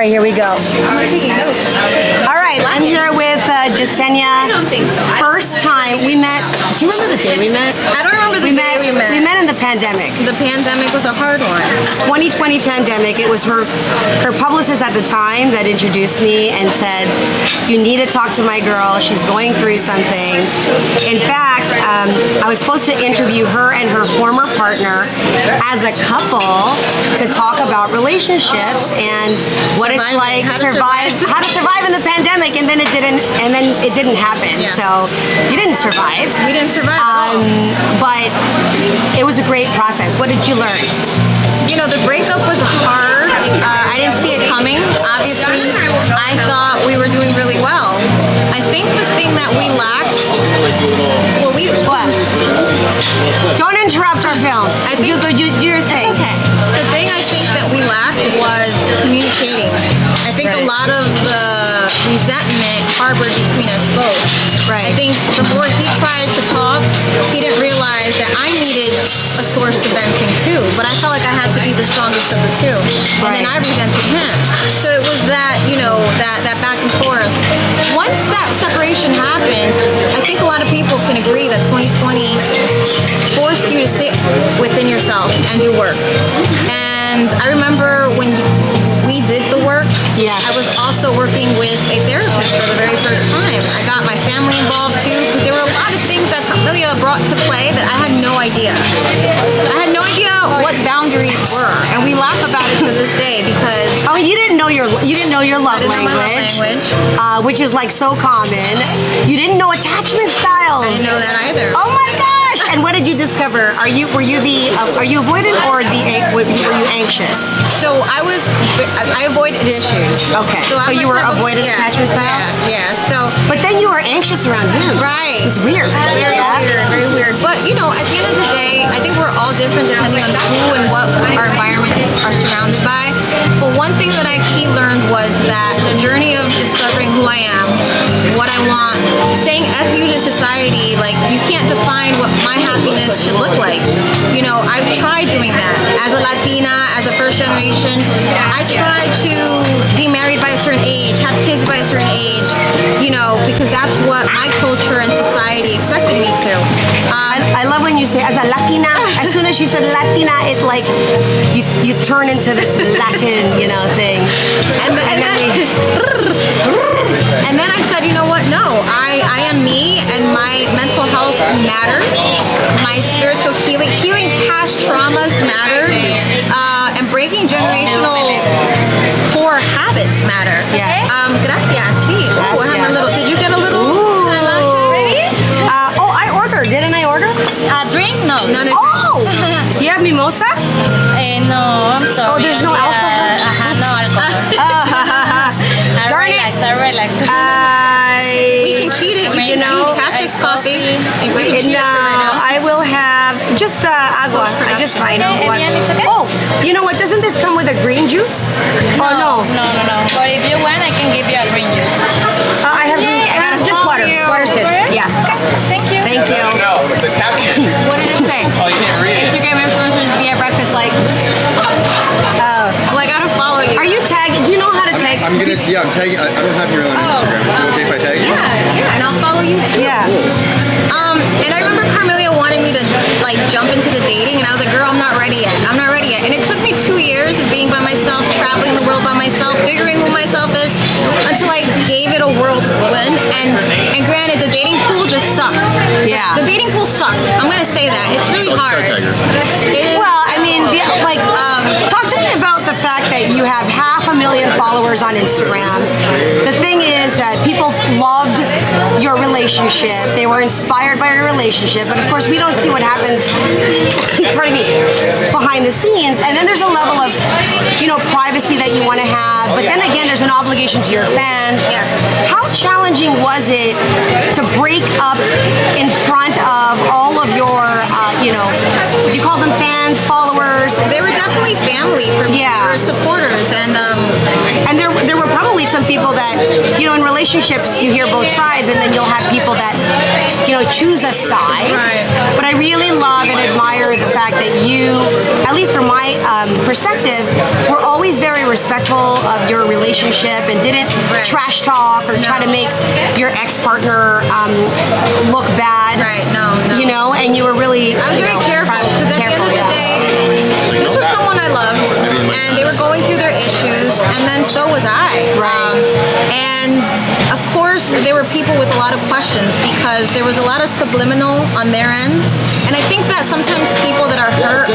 right, here we go. I'm not taking notes. All right, I'm here with Jasenia. I don't think so. First time we met. Do you remember the day we met? I don't remember the day we met. We met in the pandemic. The pandemic was a hard one. 2020 pandemic. It was her publicist at the time that introduced me and said, "You need to talk to my girl. She's going through something." In fact, I was supposed to interview her and her former partner as a couple to talk about relationships and what it's like how to survive in the pandemic, and then it didn't happen. Yeah. So you didn't survive. We didn't survive at all. But it was a great process. What did you learn? You know, the breakup was hard. I didn't see it coming. Obviously, I thought we were doing really well. I think the thing that we lacked, What? Don't interrupt our film. I think do your thing. It's okay. The thing I think that we lacked was communicating. I think a lot of the resentment harbored between us both. Right. I think the more he tried to talk, he didn't realize that I needed a source of venting too. But I felt like I had to be the strongest of the two. And then I resented him. So it was that, that back and forth. Once that separation happened, I think a lot of people can agree that 2020 forced you to sit within yourself and do work. And I remember when we did the work, I was also working with a therapist for the very first time. I got my family involved too, because there were a lot of things that Carmelia brought to play that I had no idea. I had no idea what boundaries were, and we laugh about it to this day because you didn't know your love I didn't know my love language, which is like so common. You didn't know attachment styles. I didn't know that either. Oh my gosh! And what did you discover? Are you avoidant or were you anxious? So I avoided issues. Okay. So I'm you the were type of- avoidant attachment style? Yeah. So But then you were anxious around him. right. It's weird. Very weird, very weird. But at the end of the day, I think we're all different depending on who and what our environments are surrounded by. But one thing that I key learned was that the journey of discovering who I am, what I want, saying F you to society, like you can't define what my happiness should look like. I've tried doing that. As a Latina, as a first generation, I tried to be married by a certain age, have kids by a certain age, because that's what my culture and society expected me to. I love when you say as a Latina. As soon as she said Latina, it like you turn into this Latin, thing. And then I said, you know what? No, I am me, and my mental health matters. My spiritual healing past traumas mattered, and breaking generational poor habits matter. Yes. Gracias. Sí. Gracias. I have a little. Did you get a little? Ooh. Ready? I ordered. Didn't I order? A drink? No. None of Oh! You have mimosa? No, I'm sorry. Oh, there's no alcohol? No alcohol. Darn it. I relax. We can cheat it. You can use Patrick's coffee. And we can cheat it for right now. I will have just agua. I just find out what. It's okay. Oh, you know what? Doesn't this come with a green juice? Or no? No. But if you want, I can give you a green juice. I have just water. Water's good. Water? Yeah. Okay, thank you. Thank you. No, the caption. What did it say? Oh, you didn't read it. Instagram influencers be at breakfast like. Well, I gotta follow you. Are you tagging? Do you know how to tag? I'm tagging. I don't have your own Instagram. Is it okay if I tag you? Yeah, and I'll follow you too. Yeah. And I remember Carmelia wanted me to jump into the dating, and I was like, girl, I'm not ready yet. And it took me 2 years of being by myself, traveling the world by myself, figuring who myself is, until I gave it a whirlwind. And granted, the dating pool just sucked. Yeah. The dating pool sucked. I'm gonna say that. It's really hard. It is. Well, I mean, talk to me about the fact that you have 500,000 followers on Instagram. The thing is that people loved your relationship. They were inspired by your relationship. But of course, we don't see what happens, pardon me, behind the scenes. And then there's a level of, privacy that you want to have. But then again, there's an obligation to your fans. Yes. How challenging was it to break up in front of all of your, do you call them fans, followers? They were definitely family for me. Yeah. They were supporters, and there were probably some people that, you know, in relationships you hear both sides, and then you'll have people that, you know, choose a side. Right. But I really love and admire the fact that you, at least from my perspective, were always very respectful of your relationship and didn't Right. trash talk or try to make your ex-partner look bad. Right, no. You know, and you were really. I was very careful because at the end of the day, this was someone I loved, and they were going through their issues, and then so was I. Right. And of course, there were people with a lot of questions because there was a lot of subliminal on their end, and I think that sometimes people that are hurt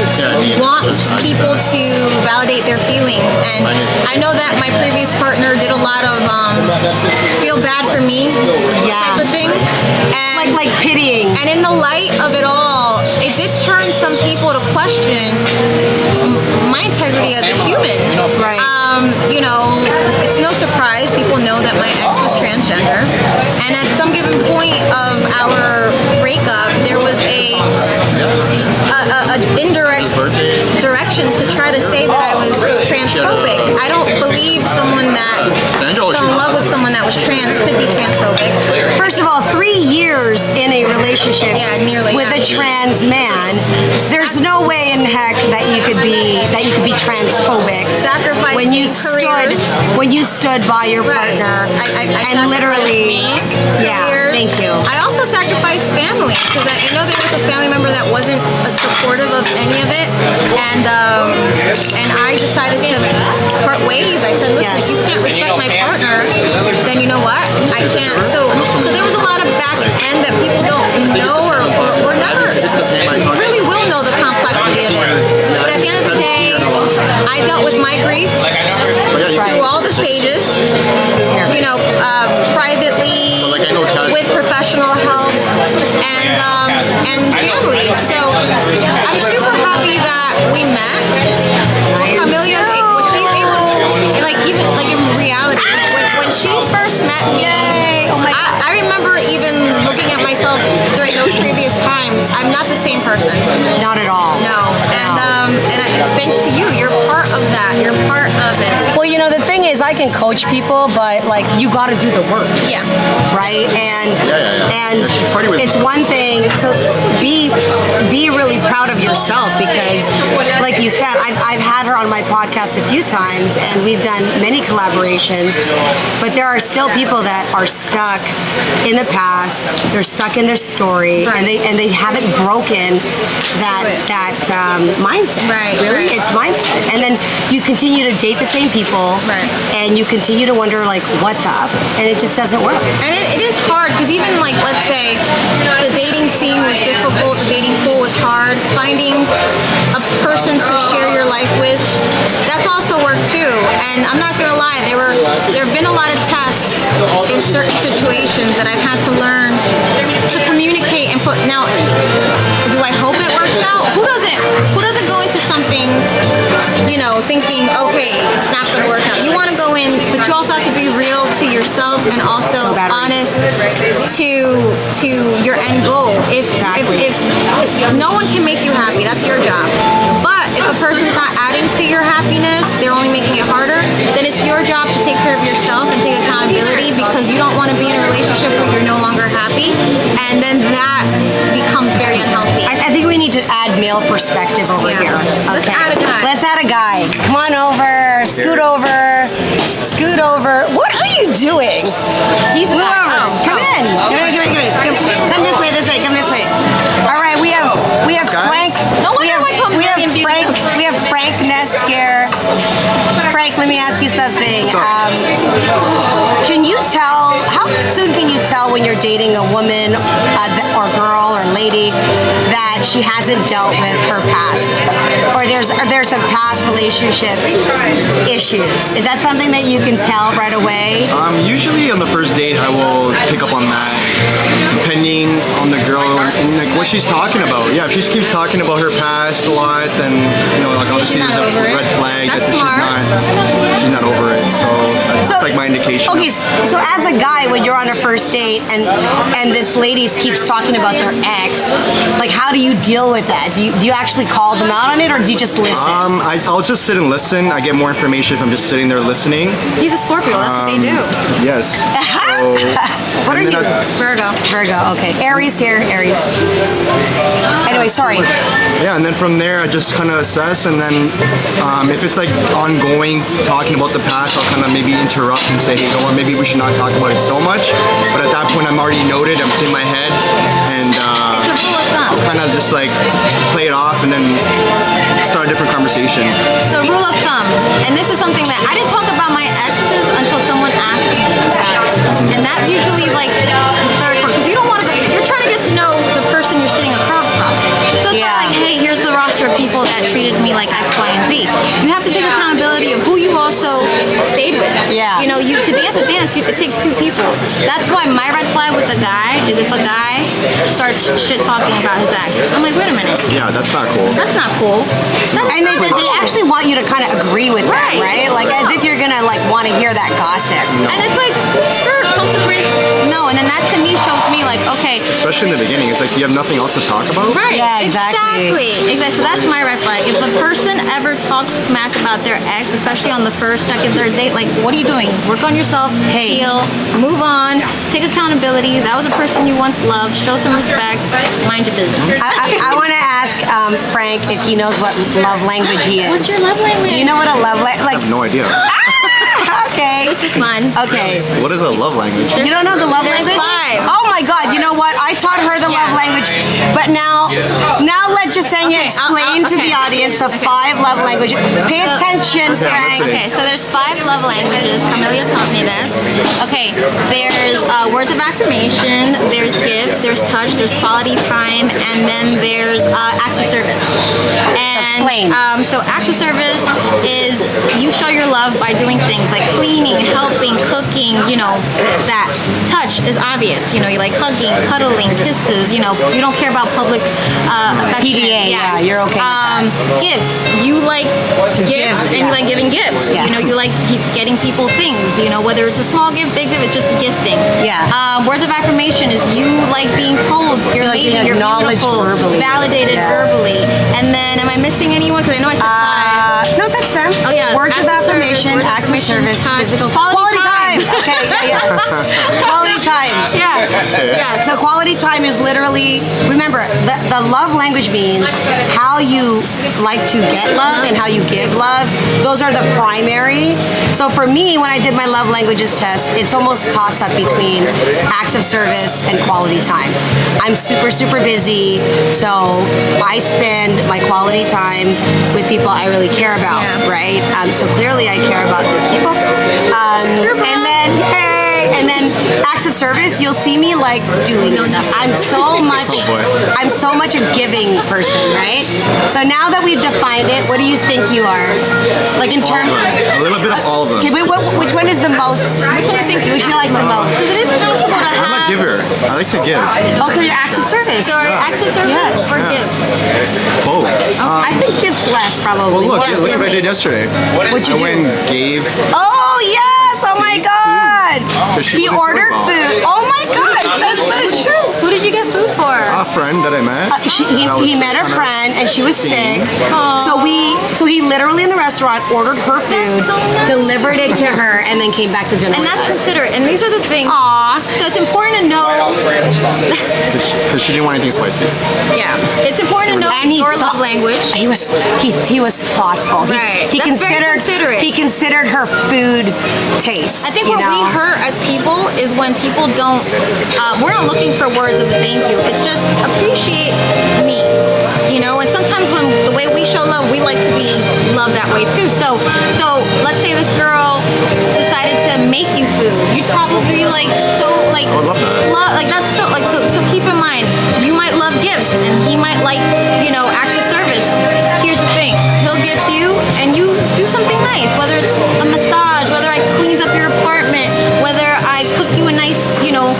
want people to validate their feelings. And I know that my previous partner did a lot of feel bad for me type of thing, and like pitying. and in the light of it all, it did turn some people to question my integrity as a human. Right. You know, it's no surprise people know that my ex was transgender, and at some given point of our breakup, there was a indirect direction to try to say that I was transphobic. I don't believe someone that fell in love with someone that was trans could be transphobic. First of all, 3 years in a relationship Yeah, nearly, with a trans man, there's no way in heck that you could be transphobic. Sacrificing when you careers. stood by your Right. partner I and literally, yeah. careers. Thank you. I also sacrificed family because I know there was a family member that wasn't supportive of any of it, and I decided to part ways. I said, listen, if you can't respect my partner, then you know what? I can't. So there was a lot of back end that people don't know or never really will know the complexity of it. But at the end of the day, I dealt with my grief through all the stages, you know, privately, with professional help, and family. So I'm super happy that we met. Camelia, she's able, like even like in reality, when she first met me, I remember even looking at myself during those previous times. I'm not the same person. Not at all. No, and thanks to you, you're part of that. You're part of it. Well, you know, the thing is, I can coach people, but like you got to do the work. Yeah. Right. And party with it's one thing. So be really proud of yourself because, like you said, I've had her on my podcast a few times, and we've done many collaborations. But there are still people that are stuck in the past. They're stuck in their story, Right. and they haven't broken that mindset. Right, Really, right. it's mindset. And then you continue to date the same people, Right. and you continue to wonder like what's up, and it just doesn't work. And it is hard because even like let's say the dating scene was difficult, the dating pool was hard. Finding a person to share your life with, that's also work too. And I'm not gonna lie, there have been a lot of tests in certain situations that I've had to learn to communicate and put. Now, do I hope it works out? Who doesn't go into something, you know, thinking, okay, it's not gonna work out. You want to go in, but you also have to be real to yourself and also honest to your end goal. If no one can make you happy, that's your job. But if a person's not adding to your happiness, they're only making it harder, then it's your job to take care of yourself and take accountability because you don't want to be in a relationship where you're no longer happy, and then that becomes very unhealthy. I think we need to add male perspective over Yeah. here. Let's add a guy. Let's add a guy. Come on over. Scoot over. Scoot over. What are you doing? He's a Move guy. over. Come in. Come this way. Come this way. All right. We have Frank. No wonder I went to a we have million beauty Frank. suppers. We have Frank Ness here. Frank, let me ask you something. Can you tell? How soon can you tell when you're dating a woman or girl or lady that she hasn't dealt with her past, or there's some past relationship issues? Is that something that you can tell right away? Usually on the first date, I will pick up on that, depending on the girl and like what she's talking about. Yeah, if she keeps talking about her past a lot, then like obviously she's there's not a over it. red flag That's that smart. she's not over it. So That's like my indication. Okay, so as a guy, when you're on a first date and this lady keeps talking about their ex, like how do you deal with that? Do you actually call them out on it, or do you just listen? I'll just sit and listen. I get more information if I'm just sitting there listening. He's a Scorpio. That's what they do. Yes. So, What are and you? then Virgo. Virgo. Okay. Aries here. Aries. Anyway, sorry. Yeah, and then from there I just kind of assess, and then if it's like ongoing talking about the past, I'll kind of maybe interrupt and say, hey, you know what, maybe we should not talk about it so much. But at that point, I'm already noted. I'm in my head, and It's a rule of thumb. kind of just like play it off, and then start a different conversation. So rule of thumb, and this is something that I didn't talk about my exes until someone asked me about it, and that usually is like the third part, because you don't want to go. You're trying to get to know the person you're sitting across from. So it's not like, hey, here's the roster of people that treated me like X, Y, and Z. You have to take accountability of who you also stayed with. Yeah. You know, to dance a dance, it takes two people. That's why my red flag with a guy is if a guy starts shit talking about his ex. I'm like, wait a minute. Yeah, that's not cool. That's not cool. And they actually want you to kind of agree with that, right? Like as if you're gonna like want to hear that gossip. And it's like, skirt, pump the brakes. No, and then that to me shows me like, okay. Especially in the beginning, it's like you have nothing else to talk about. Right. Yeah, exactly. Exactly. So that's my red flag. If the person ever talks smack about their ex, especially on the first, second, third date, like, what are you doing? Work on yourself, heal, move on, take accountability. That was a person you once loved. Show some respect. Mind your business. I want to ask Frank if he knows what love language he is. What's your love language? Do you know what a love language? I have no idea. Okay. This is mine. Okay. What is a love language? You don't know the love There's language? 5. Oh my God! You know what? I taught her the love language, but now let Jasenia explain to the audience the 5 love languages. Pay attention, Frank. Okay, so there's 5 love languages. Carmelia taught me this. Okay, there's words of affirmation, there's gifts, there's touch, there's quality time, and then there's acts of service. And explain. so acts of service is you show your love by doing things like cleaning, helping, cooking, you know, that. Touch is obvious, you know, you like hugging, cuddling, kisses, you know, you don't care about public affection. PDA, yeah, you're okay with that. Gifts, you like gifts and you like giving gifts. Yes. You know, you like getting people things, you know, whether it's a small gift, big gift, it's just gifting. Yeah. Words of affirmation is you like being told you're like amazing, being you're acknowledged beautiful, verbally. validated verbally. And then, am I missing anyone? Because I know I said 5. No, that's them. Oh yeah, Words of acts affirmation, service, acts of service, touch, physical quality time. Okay, yeah. Quality time. Yeah. So quality time is literally, remember, the love language means how you like to get love and how you give love. Those are the primary. So for me, when I did my love languages test, it's almost toss up between acts of service and quality time. I'm super, super busy, so I spend my quality time with people I really care about, right? So clearly I care about these people. And then acts of service, you'll see me like doing stuff. I'm so much a giving person, right? So now that we've defined it, what do you think you are? Like in terms A little bit of all of them. Okay, which one is the most? Which one do you think you like the most? Because it is possible to I'm a have. giver. I like to give. Oh, because you're acts of service. So are acts of service or Yeah. gifts? Both. I think gifts less probably. Well, look at what I did yesterday. What'd you I do? went and gave. Oh yes! Oh my God! So she He was a ordered football. food. Oh my God! That's so true. Who did you get food for? A friend that I met. He met a friend and she was sick. So he literally in the restaurant ordered her food, so nice. delivered it to her, and then came back to dinner And with that's us. considerate. And these are the things. Aw. So it's important to know. Because she didn't want anything spicy. Yeah, it's important to know And he your thought- love language. He was thoughtful. Right. He That's very considerate. He considered her food taste. I think you what know? we hurt as people is when people don't. We're not looking for words of a thank you. It's just appreciate me, you know. And sometimes when the way we show love, we like to be loved that way too. So let's say this girl decided to make you food. You'd probably be like I would love that. like that's so keep in mind you might love gifts and he might like, you know, acts of service. Here's the thing, he'll gift you and you do something nice, whether it's a massage, whether I cleaned up your apartment, whether I cooked you a nice, you know,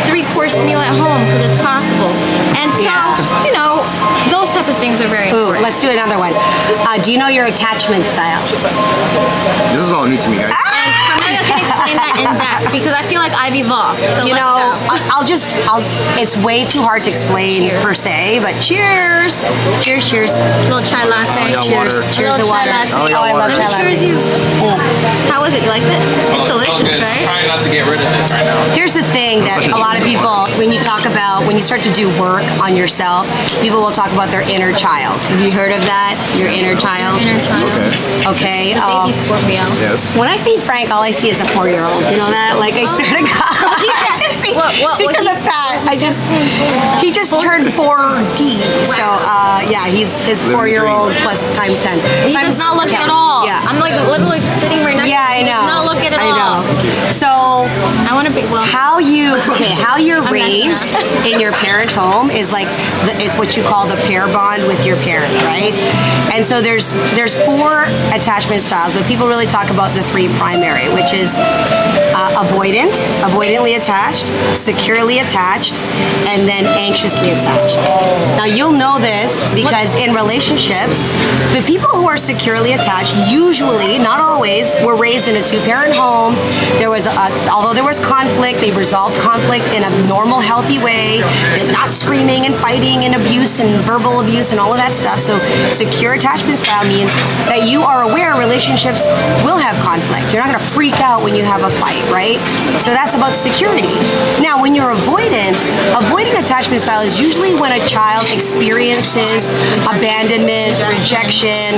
3-course meal at home, because it's possible. And so, you know, those type of things are very important. let's do another one. Do you know your attachment style? This is all new to me, guys. And Carmelia can explain that in depth because I feel like I've evolved. So You let's know, go. it's way too hard to explain Cheers. per se, but cheers. Cheers, cheers. Little chai latte. got Cheers. water. Cheers to Little chai water. latte. Oh, I got I love water. chai Let me cheers latte. you. How was it? You liked it? It's delicious, so good. right? Trying not to get rid of it right now. Here's the thing that a lot of people, when you talk about, when you start to do work on yourself, people will talk about their inner child. Have you heard of that? Your inner child? Inner child. Okay. Okay. Baby Scorpio. Yes. When I see Frank, all I see is a 4-year-old. You know that? Like, I swear to God. I just see, because of that, he just turned 4D. So, yeah, he's his 4-year-old plus times 10. He does not look it at all. Yeah. I'm like literally sitting right next Yeah, to I him. He know. does not look it at I all. know. So, I want to be, well, how you're I'm raised messing in your parent home is like it's what you call the pair bond with your parent, right? And so there's 4 attachment styles, but people really talk about the 3 primary, which is avoidantly attached, securely attached, and then anxiously attached. Now you'll know this because in relationships, the people who are securely attached usually, not always, were raised in a 2-parent home. Although there was conflict, they resolved conflict in a normal, healthy way. It's not screaming and fighting and abuse and verbal abuse and all of that stuff. So secure attachment style means that you are aware relationships will have conflict. You're not going to freak out when you have a fight, right? So that's about security. Now, when you're avoidant attachment style is usually when a child experiences abandonment, rejection,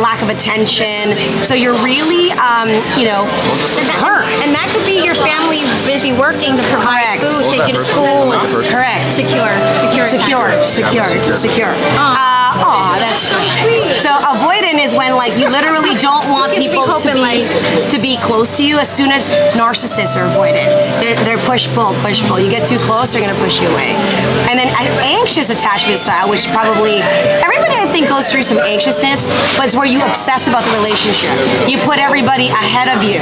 lack of attention. So you're really, hurt. and that could be your family busy working to provide Correct. food, What was take you that to first school. one? What was that first one? Correct. Secure. That's great. So avoidant is when like you literally don't want Gives me people hope in life. to be close to you. As soon as narcissists are avoidant, they're push pull. You get too close, they're gonna push you away. And then anxious attachment style, which probably everybody I think goes through some anxiousness, but it's where you obsess about the relationship. You put everybody ahead of you.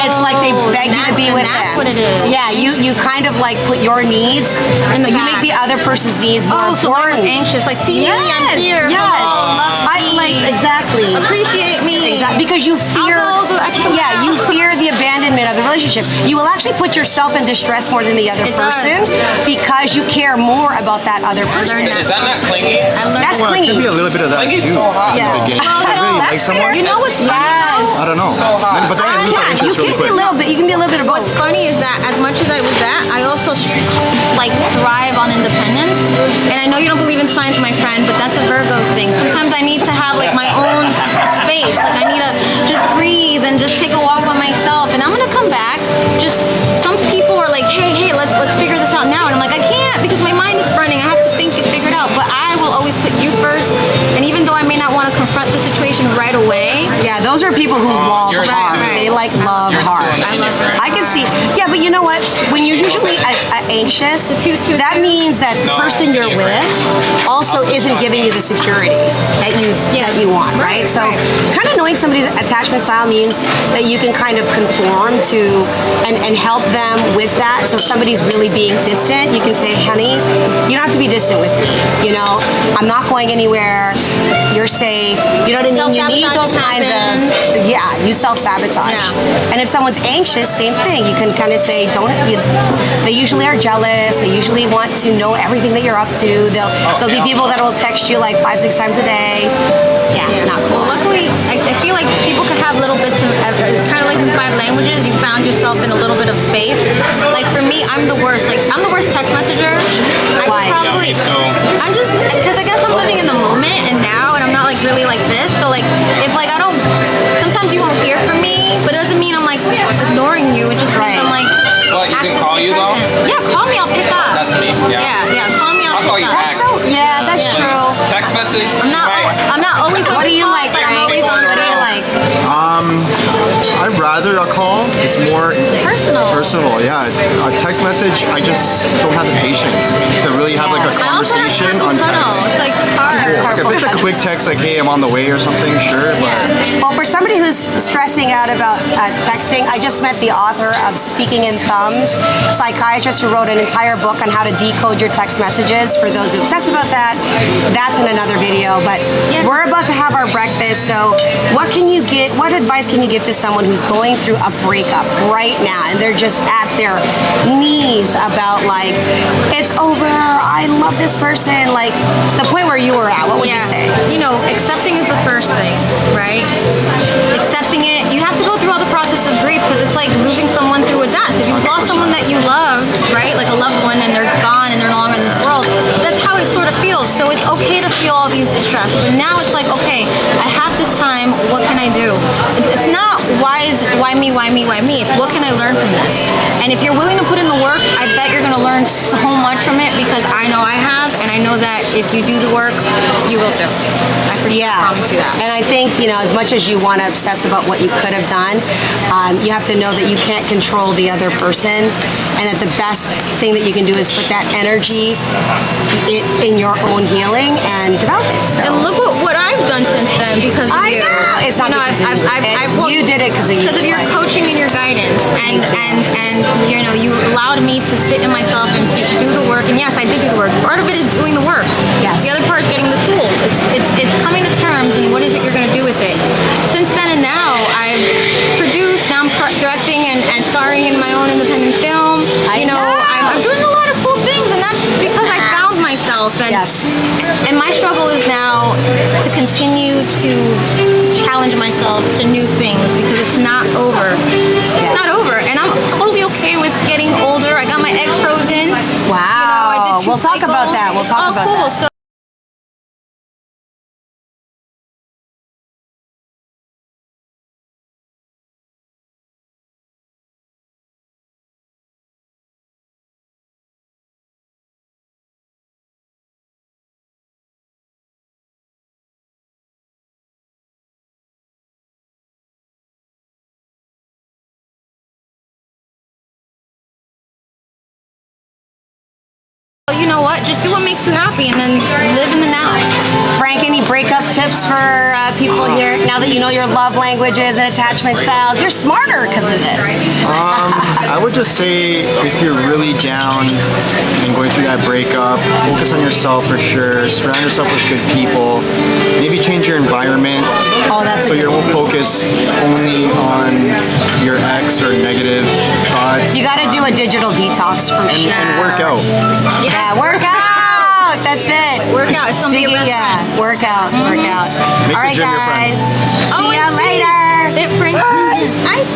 It's like they beg you to be with them. That's what it is. Yeah, you kind of like put your needs In the you back. make the other person's needs more Oh, so I important. was anxious. Like, see me, I'm here. Yes. Hello, love me. Exactly. Appreciate me. Exactly. Because you fear. I'll go the extra Yeah, you mile. fear the abandonment of the relationship. You will actually put yourself in distress more than the other It does, person it does. because you care more about that other person. learned Is that not clingy? I learned That's Well, it clingy. could be a little bit of that Clingy's too. so hot. Yeah. Beginning. Well, I really no, like someone. You know what's funny Yes. I don't know. So hot. But then I lose that Yeah, you interest really can be quick. a little bit. You can be a little bit of both. What's funny is that as much as I was that, I also like thrive on independence. And I know you don't believe in science, my friend, but that's a Virgo thing. Sometimes I need to have like my own space. Like I need to just breathe and just take a walk by myself. And I'm gonna come back. Just some people are like, hey, let's figure this out now. And I'm like, I can't because my mind is running. I have to think and figure it out. But I will always put you first. And even though I may not want to confront the situation right away, Yeah, those are people who love you're hard. right. They like love hard. I love her. I can see. Yeah, but you know what? When you're usually anxious, that means that the No, person you're you're with also isn't giving you the security that you want, right? So kind of knowing somebody's attachment style means that you can kind of conform to and help them with that. So if somebody's really being distant, you can say, honey, you don't have to be distant with me. You know, I'm not going anywhere. You're safe. You know what I mean? You need those kinds Self-sabotage of you self-sabotage. Yeah. And if someone's anxious, same thing. You can kind of say, they usually are jealous. They usually want to know everything that you're up to. There'll be people that will text you like 5-6 times a day. Yeah, not cool. Well, luckily, I feel like people could have little bits of, kind of like in 5 languages, you found yourself in a little bit of space. Like for me, I'm the worst. Like I'm the worst text messenger. I Why? could probably, Yeah, me too. I'm just, because I guess I'm living in the moment and now, and I'm not like really like this. So like, if like I don't, sometimes you won't hear from me, but it doesn't mean I'm like ignoring you. It just means Right. I'm like, But you can actively call you though? present. Yeah, call me, I'll pick up. That's me. Yeah. Yeah, call me, I'll I'll call pick you up. back. That's true. Text message. I'm not always What do you like, but I'm Frank? always on What do you call. like? I'd rather a call. It's more Personal. yeah. A text message, I just don't have the patience to really have like a I also have conversation carpal on tunnel. text. It's like hard. Cool. Like if it's a quick text, like, hey, I'm on the way or something, sure. But Yeah. Well, for somebody who's stressing out about texting, I just met the author of Speaking in Thumbs, psychiatrist who wrote an entire book on how to decode your text messages. For those who obsess about that, that's in another video. But Yeah. we're about to have our breakfast, so what advice can you give to someone who's going through a breakup right now and they're just at their knees about like, it's over, I love this person, like the point where you were at, what would you say? You know, accepting is the first thing, right? Accepting it, you have to go through all the process of grief because it's like losing someone through a death. If you've lost someone that you love, right, like a loved one and they're gone and they're no longer in this world, that's how it sort of feels. So it's okay to feel all these distress. But now it's like, okay, I have this time, what can I do? It's not why me? It's what can I learn from this? And if you're willing to put in the work, I bet you're gonna learn so much from it because I know I have, and I know that if you do the work, you will too. I for sure promise you that. And I think, as much as you want to obsess about what you could have done, you have to know that you can't control the other person, and that the best thing that you can do is put that energy in your own healing and develop it. So. And look what I've done since then because of I you. know. It's not because of you. You did it because of you. Because of your coaching and your guidance, and you allowed me to sit in myself and do the work. And yes, I did do the work. Part of it is doing the work. Yes. The other part is getting the tools. It's coming to terms and what is it you're going to do with it. Since then and now, I've produced. Now I'm directing and starring in my own independent film. I'm doing a lot of cool things, and that's because I found myself. And, Yes. And my struggle is now to continue to challenge myself to new things because it's not over. It's not over, and I'm totally okay with getting older. I got my eggs frozen. Wow. I did 2 We'll talk about cycles. that. We'll It's talk all about cool. that. So you know what? Just do what makes you happy, and then live in the now. Frank, any breakup tips for people here? Now that you know your love languages and attachment styles, you're smarter because of this. I would just say if you're really down and going through that breakup, focus on yourself for sure. Surround yourself with good people. Maybe change your environment so you don't focus only on your ex or negative thoughts. You got to do a digital detox for sure. And work out. Yeah, work out. That's it. Work out. It's gonna be your best friend. Work out. Make All the right, gym your friend. guys. See Oh, ya I see. later. Fit Frank. I see.